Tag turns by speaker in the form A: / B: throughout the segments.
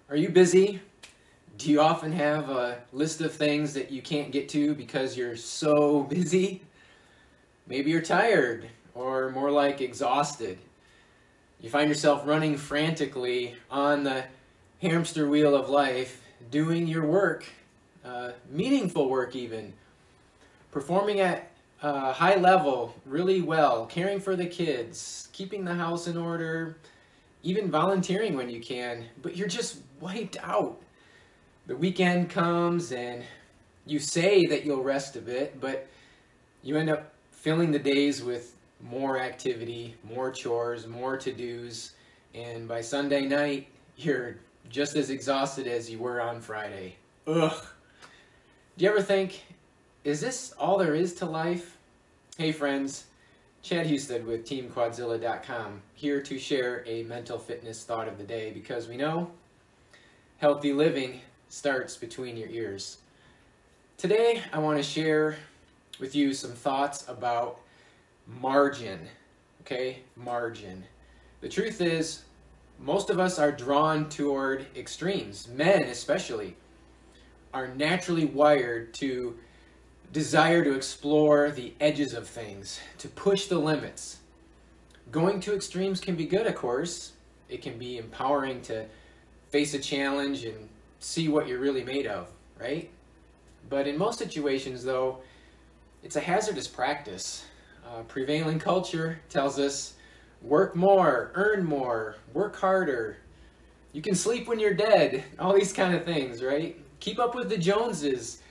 A: Are you busy? Do you often have a list of things that you can't get to because you're so busy? Maybe you're tired, or more like exhausted. You find yourself running frantically on the hamster wheel of life, doing your work, meaningful work even, performing at a high level really well, caring for the kids, keeping the house in order, even volunteering when you can, but you're just wiped out. The weekend comes and you say that you'll rest a bit, but you end up filling the days with more activity, more chores, more to-dos, and by Sunday night, you're just as exhausted as you were on Friday. Ugh. Do you ever think, is this all there is to life? Hey friends, Chad Husted with TeamQuadzilla.com, here to share a mental fitness thought of the day, because we know healthy living starts between your ears. Today, I want to share with you some thoughts about margin, okay? Margin. The truth is, most of us are drawn toward extremes. Men, especially, are naturally wired to desire to explore the edges of things, to push the limits. Going to extremes can be good, of course. It can be empowering to face a challenge and see what you're really made of, right? But in most situations, though, it's a hazardous practice. Prevailing culture tells us, work more, earn more, work harder. You can sleep when you're dead, all these kind of things, right? Keep up with the Joneses.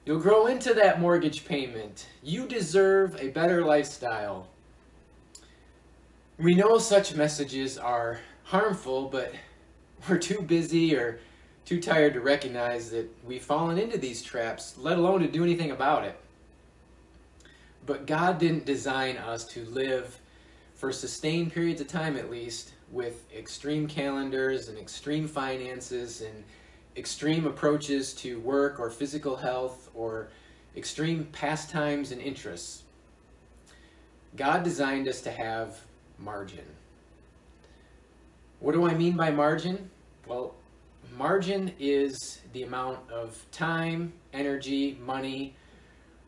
A: You'll grow into that mortgage payment. You deserve a better lifestyle. We know such messages are harmful, but we're too busy or too tired to recognize that we've fallen into these traps, let alone to do anything about it. But God didn't design us to live for sustained periods of time, at least, with extreme calendars and extreme finances and extreme approaches to work or physical health or extreme pastimes and interests. God designed us to have margin. What do I mean by margin? Well, margin is the amount of time, energy, money,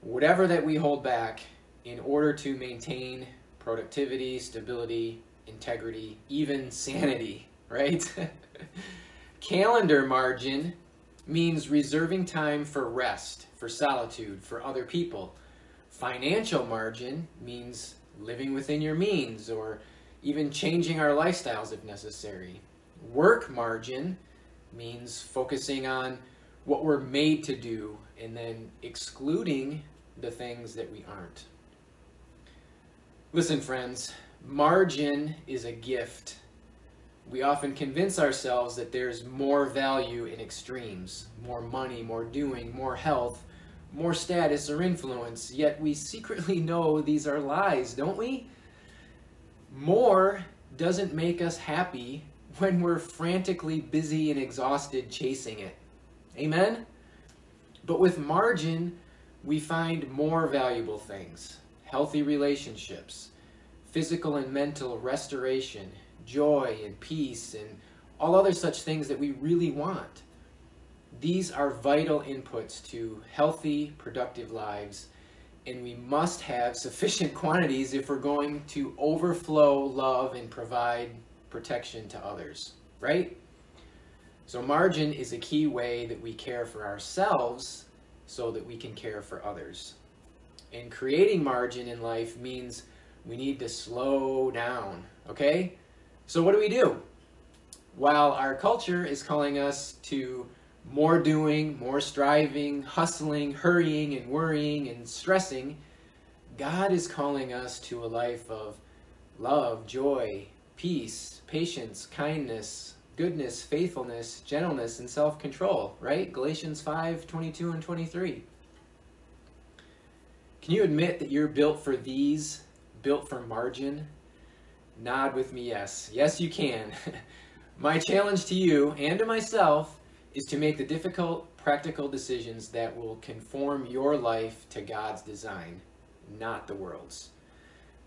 A: whatever that we hold back in order to maintain productivity, stability, integrity, even sanity, right? Calendar margin means reserving time for rest, for solitude, for other people. Financial margin means living within your means or even changing our lifestyles if necessary. Work margin means focusing on what we're made to do and then excluding the things that we aren't. Listen, friends, margin is a gift. We often convince ourselves that there's more value in extremes, more money, more doing, more health, more status or influence, yet we secretly know these are lies, don't we? More doesn't make us happy when we're frantically busy and exhausted chasing it. Amen? But with margin, we find more valuable things: healthy relationships, physical and mental restoration, joy and peace, and all other such things that we really want. These are vital inputs to healthy, productive lives, and we must have sufficient quantities if we're going to overflow love and provide protection to others, right? So margin is a key way that we care for ourselves so that we can care for others. And creating margin in life means we need to slow down, okay? So what do? While our culture is calling us to more doing, more striving, hustling, hurrying, and worrying, and stressing, God is calling us to a life of love, joy, peace, patience, kindness, goodness, faithfulness, gentleness, and self-control, right? Galatians 5:22 and 23. Can you admit that you're built for these, built for margin? Nod with me, yes. Yes, you can. My challenge to you and to myself is to make the difficult, practical decisions that will conform your life to God's design, not the world's.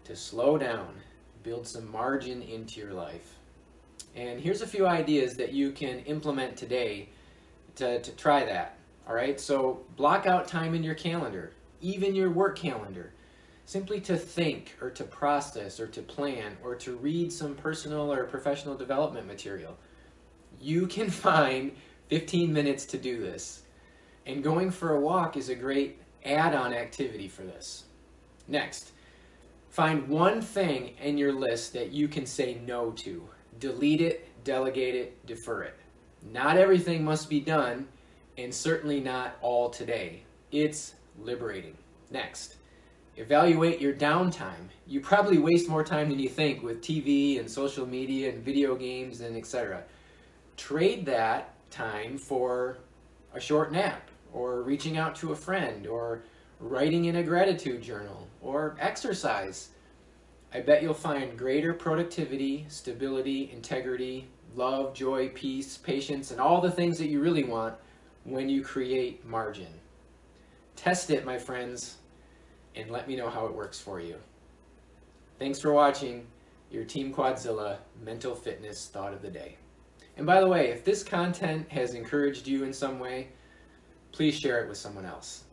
A: To slow down, build some margin into your life. And here's a few ideas that you can implement today to try that. All right, so block out time in your calendar, even your work calendar, simply to think or to process or to plan or to read some personal or professional development material. You can find 15 minutes to do this. And going for a walk is a great add-on activity for this. Next, find one thing in your list that you can say no to. Delete it, delegate it, defer it. Not everything must be done, and certainly not all today. It's liberating. Next, evaluate your downtime. You probably waste more time than you think with TV and social media and video games and etc. Trade that time for a short nap, or reaching out to a friend, or writing in a gratitude journal, or exercise. I bet you'll find greater productivity, stability, integrity, love, joy, peace, patience, and all the things that you really want when you create margin. Test it, my friends, and let me know how it works for you. Thanks for watching your Team Quadzilla Mental Fitness Thought of the Day. And by the way, if this content has encouraged you in some way, please share it with someone else.